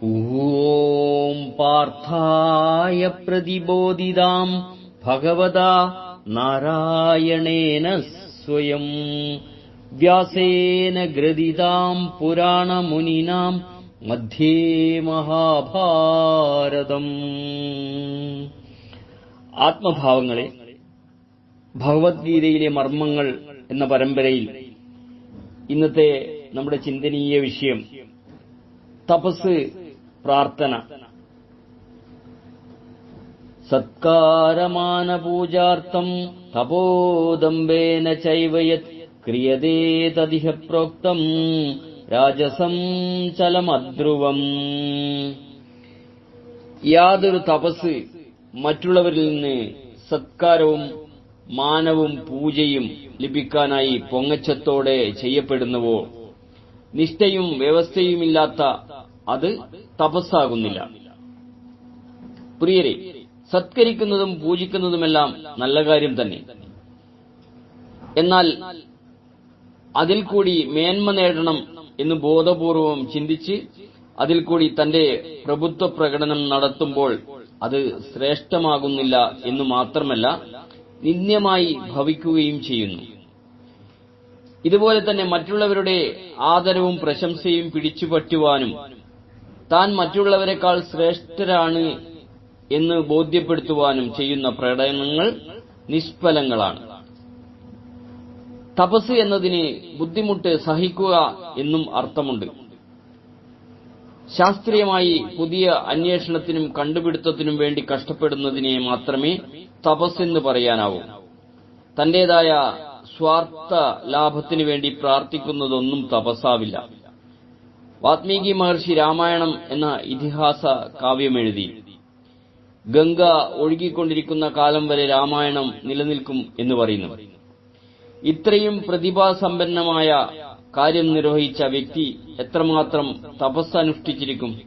ഓം പാർത്ഥായ പ്രതിബോധിതാം ഭഗവതാ നാരായണേന സ്വയം വ്യാസേന ഗ്രഥിതാം പുരാണമുനിനാം മധ്യേ മഹാഭാരതം. ആത്മഭാവങ്ങളെ, ഭഗവത്ഗീതയിലെ മർമ്മങ്ങൾ എന്ന പരമ്പരയിൽ ഇന്നത്തെ നമ്മുടെ ചിന്തനീയ വിഷയം തപസ്, പ്രാർത്ഥന. സത്കാരമാന പൂജാർത്ഥം തപോദംബേന ചൈവയത് ക്രിയതേ തദിഹ പ്രോക്തം രാജസം ചലമധ്രുവം. യാതൊരു തപസ് മറ്റുള്ളവരിൽ നിന്ന് സത്കാരവും മാനവും പൂജയും ലഭിക്കാനായി പൊങ്ങച്ചത്തോടെ ചെയ്യപ്പെടുന്നുവോ, നിഷ്ഠയും വ്യവസ്ഥയുമില്ലാത്ത അത് തപസ്സാകുന്നില്ല. പ്രിയരെ, സത്കരിക്കുന്നതും പൂജിക്കുന്നതുമെല്ലാം നല്ല കാര്യം തന്നെ. എന്നാൽ അതിൽ കൂടി മേന്മ നേടണം എന്ന് ബോധപൂർവം ചിന്തിച്ച് അതിൽ കൂടി തന്റെ പ്രഭുത്വ പ്രകടനം നടത്തുമ്പോൾ അത് ശ്രേഷ്ഠമാകുന്നില്ല എന്നു മാത്രമല്ല, നിന്ദ്യമായി ഭവിക്കുകയും ചെയ്യുന്നു. ഇതുപോലെ തന്നെ മറ്റുള്ളവരുടെ ആദരവും പ്രശംസയും പിടിച്ചുപറ്റുവാനും താൻ മറ്റുള്ളവരെക്കാൾ ശ്രേഷ്ഠരാണ് എന്ന് ബോധ്യപ്പെടുത്തുവാനും ചെയ്യുന്ന പ്രകടനങ്ങൾ നിഷ്ഫലങ്ങളാണ്. തപസ് എന്നതിന് ബുദ്ധിമുട്ട് സഹിക്കുക എന്നും അർത്ഥമുണ്ട്. ശാസ്ത്രീയമായി പുതിയ അന്വേഷണത്തിനും കണ്ടുപിടുത്തത്തിനും വേണ്ടി കഷ്ടപ്പെടുന്നതിനെ മാത്രമേ തപസ് എന്ന് പറയാനാവൂ. തന്റേതായ സ്വാർത്ഥ ലാഭത്തിനു വേണ്ടി പ്രാർത്ഥിക്കുന്നതൊന്നും തപസ്സാവില്ല. വാത്മീകി മഹർഷി രാമായണം എന്ന ഇതിഹാസ കാവ്യമെഴുതി. ഗംഗ ഒഴുകിക്കൊണ്ടിരിക്കുന്ന കാലം വരെ രാമായണം നിലനിൽക്കും എന്ന് പറയുന്നു. ഇത്രയും പ്രതിഭാസമ്പന്നമായ കാര്യം നിർവഹിച്ച വ്യക്തി എത്രമാത്രം തപസ്സനുഷ്ഠിച്ചിരിക്കും?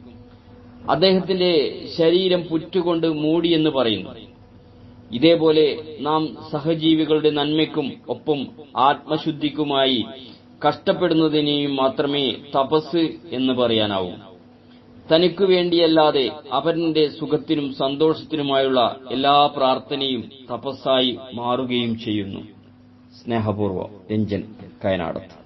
അദ്ദേഹത്തിന്റെ ശരീരം പുറ്റുകൊണ്ട് മൂടിയെന്ന് പറയുന്നു. ഇതേപോലെ നാം സഹജീവികളുടെ നന്മയ്ക്കും ഒപ്പം ആത്മശുദ്ധിക്കുമായി കഷ്ടപ്പെടുന്നതിനെയും മാത്രമേ തപസ് എന്ന് പറയാനാവൂ. തനിക്കു വേണ്ടിയല്ലാതെ അവന്റെ സുഖത്തിനും സന്തോഷത്തിനുമായുള്ള എല്ലാ പ്രാർത്ഥനയും തപസ്സായി മാറുകയും ചെയ്യുന്നു. സ്നേഹപൂർവ്വം, രഞ്ജൻ കയനാടത്ത്.